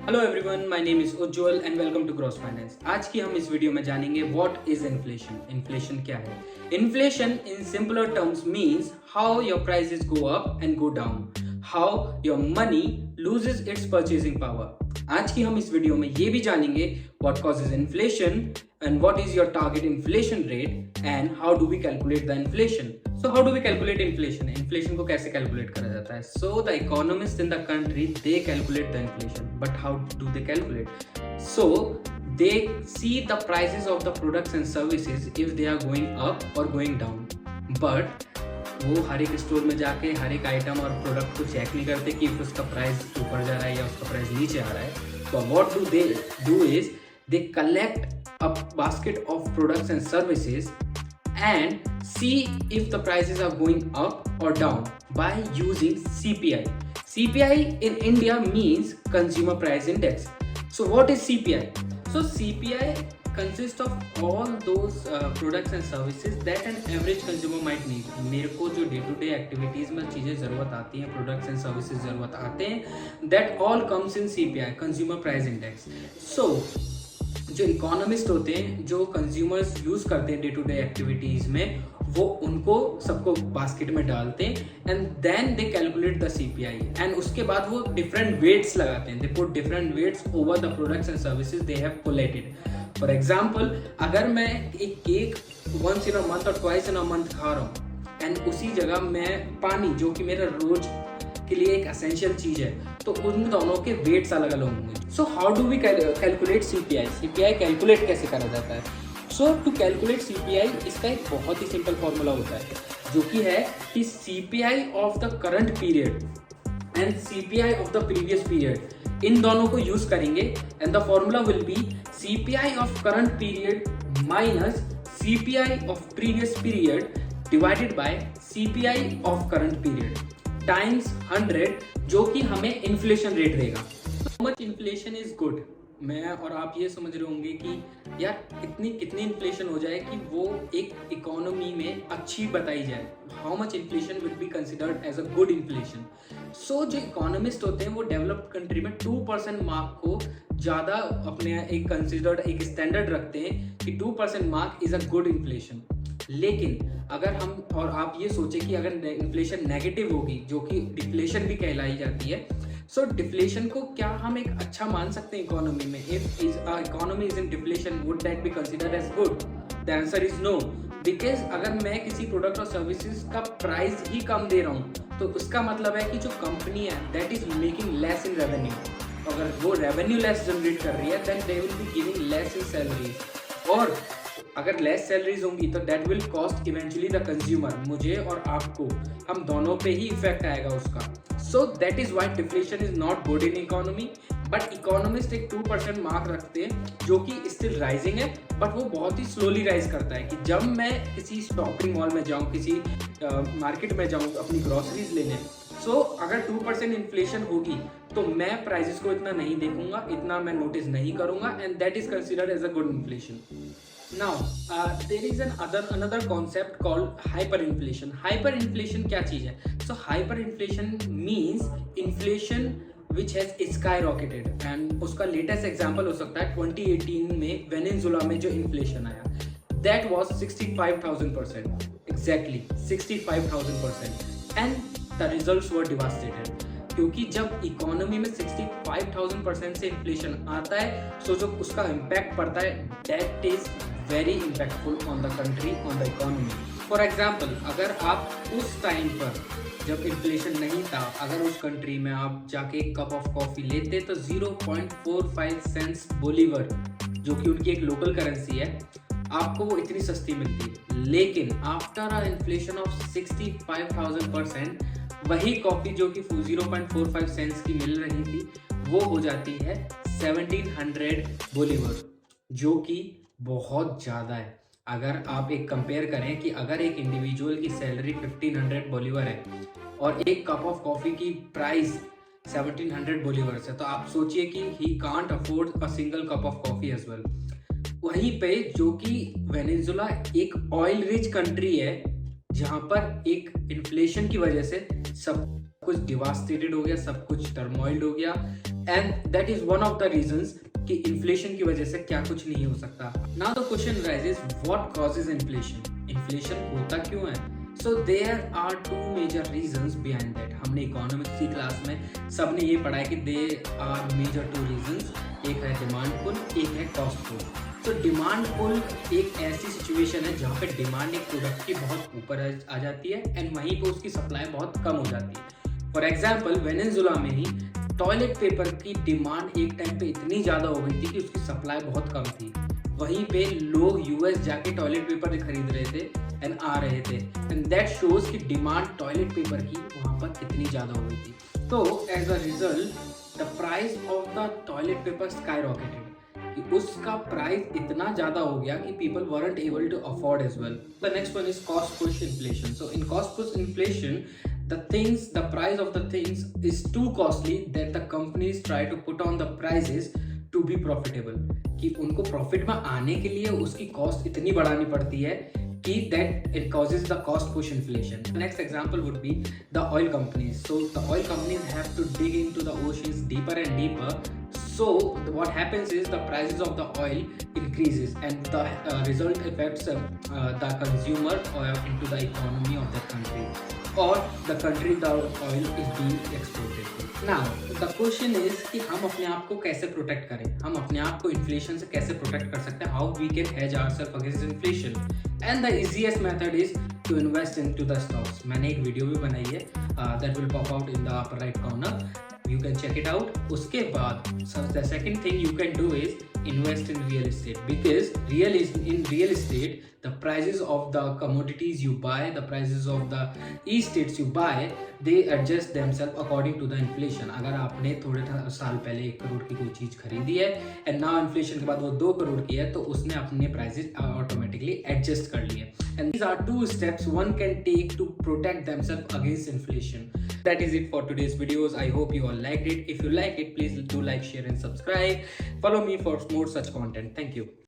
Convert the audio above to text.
Hello everyone, my name is Ujjwal and welcome to gross finance. आज की हम इस वीडियो में जानेंगे व्हाट इज इन्फ्लेशन। इन्फ्लेशन क्या है? Inflation in simpler terms means how your prices go up and go down, how your money loses it's purchasing power. आज की हम इस वीडियो में ये भी जानेंगे what causes inflation and what is your target inflation rate and how do we calculate the inflation. So how do we calculate inflation? Inflation को कैसे calculate करा जाता है? So the economists in the country they calculate the inflation, but how do they calculate? So they see the prices of the products and services if they are going up or going down, but वो हर एक store में जाके हर एक item और product को check नहीं करते कि उसका प्राइस ऊपर जा रहा है या उसका प्राइस नीचे आ रहा है। तो what do they do is they collect a basket of products and services and see if the prices are going up or down by using CPI. CPI in India means Consumer Price Index. So what is CPI? So CPI consists of all those products and services that an average consumer might need. मेरे को जो day to day activities में चीज़ें ज़रूरत आती हैं, products and services ज़रूरत आते हैं, that all comes in CPI, Consumer Price Index. So जो इकोनॉमिस्ट होते हैं, जो कंज्यूमर्स यूज करते हैं डे टू डे एक्टिविटीज में, वो उनको सबको बास्केट में डालते हैं and then they calculate the CPI and उसके बाद वो डिफरेंट वेट्स लगाते हैं। They put different weights over the products and services they have collected. For example, अगर मैं एक cake once in a month और ट्वाइस इन अ मंथ खा रहा हूँ एंड उसी जगह मैं पानी, जो कि मेरा रोज के लिए एक एसेंशियल चीज है, तो उन दोनों के वेट्स अलग अलग होंगे। So how do we calculate CPI? CPI calculate कैसे करा जाता है? सो टू कैलकुलेट सीपीआई, इसका एक बहुत ही सिंपल फॉर्मूला होता है, जो कि है कि CPI of the current period and CPI of the previous period, इन दोनों को यूज करेंगे and the formula will be CPI of current period minus CPI of previous period divided by CPI of current period times 100, जो कि हमें inflation rate देगा। So much inflation is good. मैं और आप ये समझ रहे होंगे कि यार इतनी कितनी इन्फ्लेशन हो जाए कि वो एक इकोनॉमी में अच्छी बताई जाए। How much inflation will be considered as a good inflation? So जो इकोनॉमिस्ट होते हैं वो डेवलप्ड कंट्री में 2% मार्क को ज़्यादा अपने एक कंसिडर्ड एक स्टैंडर्ड रखते हैं कि 2% mark is a good inflation. लेकिन अगर हम और आप ये सोचे कि अगर इन्फ्लेशन नेगेटिव होगी, जो कि डिफ्लेशन भी कहलाई जाती है, सो डिफ्लेशन को क्या हम एक अच्छा मान सकते हैं इकोनॉमी में? If economy is in deflation, would that be considered as good? The answer is no, because अगर मैं किसी प्रोडक्ट और सर्विसेज का प्राइस ही कम दे रहा हूँ, तो उसका मतलब है कि जो कंपनी है that is making less in revenue. अगर वो रेवेन्यू लेस जनरेट कर रही है, then they will be giving less in salaries, और अगर लेस सैलरीज होंगी तो that will cost eventually the consumer, मुझे और आपको, हम दोनों पे ही इफेक्ट आएगा उसका। So that is why deflation is not good in economy. But economist एक 2% मार्क रखते हैं, जो कि स्टिल राइजिंग है, बट वो बहुत ही स्लोली राइज करता है कि जब मैं किसी शॉपिंग मॉल में जाऊँ, किसी मार्केट में जाऊँ अपनी ग्रॉसरीज लेने, सो अगर 2% इन्फ्लेशन होगी तो मैं प्राइसेस को इतना नहीं देखूंगा, इतना मैं नोटिस नहीं करूंगा, and that is considered as a good inflation. Now, there is another concept called hyperinflation. Hyperinflation क्या चीज़ है? So hyperinflation means inflation which has skyrocketed, and उसका latest example हो सकता है 2018 में वेनेजुला में जो इन्फ्लेशन आया, that was 65,000%, exactly 65,000%, and the results were devastated. क्योंकि जब इकोनॉमी में 65,000% से इन्फ्लेशन आता है, सो जो उसका इम्पैक्ट पड़ता है, that is very impactful on the country, on the economy. For example, अगर आप उस टाइम पर जब इन्फ्लेशन नहीं था, अगर उस कंट्री में आप जाके एक कप ऑफ कॉफी लेते तो 0.45 सेंट्स बोलीवर, जो कि उनकी एक लोकल करेंसी है, आपको वो इतनी सस्ती मिलती है। लेकिन आफ्टर अ इन्फ्लेशन ऑफ 65,000%, वही कॉफी जो कि 0.45 सेंट्स की मिल रही थी, वो हो जाती है 1700 बोलीवर, जो कि बहुत ज़्यादा है। अगर आप एक कंपेयर करें कि अगर एक इंडिविजुअल की सैलरी 1500 बोलीवर है और एक कप ऑफ कॉफ़ी की प्राइस 1700 बोलीवर है, तो आप सोचिए कि he can't afford a single cup of coffee as well. वहीं पे जो कि वेनेजुला एक ऑयल रिच कंट्री है, जहाँ पर एक इन्फ्लेशन की वजह से सब कुछ डिवास्टेटेड हो गया, सब कुछ टर्मोइल्ड हो गया, and that is one of the reasons कि इन्फ्लेशन की वजह से क्या कुछ नहीं हो सकता. Now the question raises, what causes inflation? Inflation होता क्यों है? So there are two major reasons behind that. हमने इकोनॉमिक्स की क्लास में सबने ये पढ़ा है कि they are major two reasons. एक है डिमांड पुल, एक है कॉस्ट पुल. तो डिमांड पुल एक ऐसी सिचुएशन है जहाँ पे डिमांड एक प्रोडक्ट की बहुत ऊपर आ जाती है एंड वहीं पे उसकी सप्लाई बहुत कम हो जाती है. फॉर एग्जाम्पल वेनेजुला में ही टॉयलेट पेपर की डिमांड एक टाइम पे इतनी ज़्यादा हो गई थी कि उसकी सप्लाई बहुत कम थी. वहीं पे लोग यूएस जाके टॉयलेट पेपर खरीद रहे थे एंड आ रहे थे, एंड दैट शोज कि डिमांड टॉयलेट पेपर की वहाँ पर कितनी ज़्यादा हो गई थी. तो as a result the price of the toilet paper skyrocketed. कि उसका प्राइस इतना ज़्यादा हो गया कि people weren't able to afford as well. The next one is cost push inflation. So in cost push inflation, the price of the things is too costly that the companies try to put on the prices to be profitable. कि उनको profit में आने के लिए उसकी cost इतनी बढ़ानी पड़ती है कि that it causes the cost push inflation. The next example would be the oil companies. So the oil companies have to dig into the oceans deeper and deeper. So what happens is the prices of the oil increases and the result affects the consumer or into the economy of that country or the country the oil is being exported to. Now the question is कि हम अपने आप को कैसे protect करें, हम अपने आप को इन्फ्लेशन से कैसे प्रोटेक्ट कर सकते हैं. How we can hedge ourselves against inflation. And the easiest method is to invest into the stocks. मैंने एक वीडियो भी बनाई है that will pop out in the upper right corner. You can check it out. उसके बाद the second thing you can do is invest in real estate, because in real estate the prices of the commodities you buy, the prices of the estates you buy, they adjust themselves according to the inflation. अगर आपने थोड़े साल पहले 1 करोड़ की कोई चीज़ खरीदी है and now inflation के बाद वो 2 करोड़ की है तो उसने अपने prices automatically adjust कर लिए. And these are 2 steps one can take to protect themselves against inflation. That is it for today's videos. I hope you all liked it. If you like it, please do like, share and subscribe. Follow me for more such content. Thank you.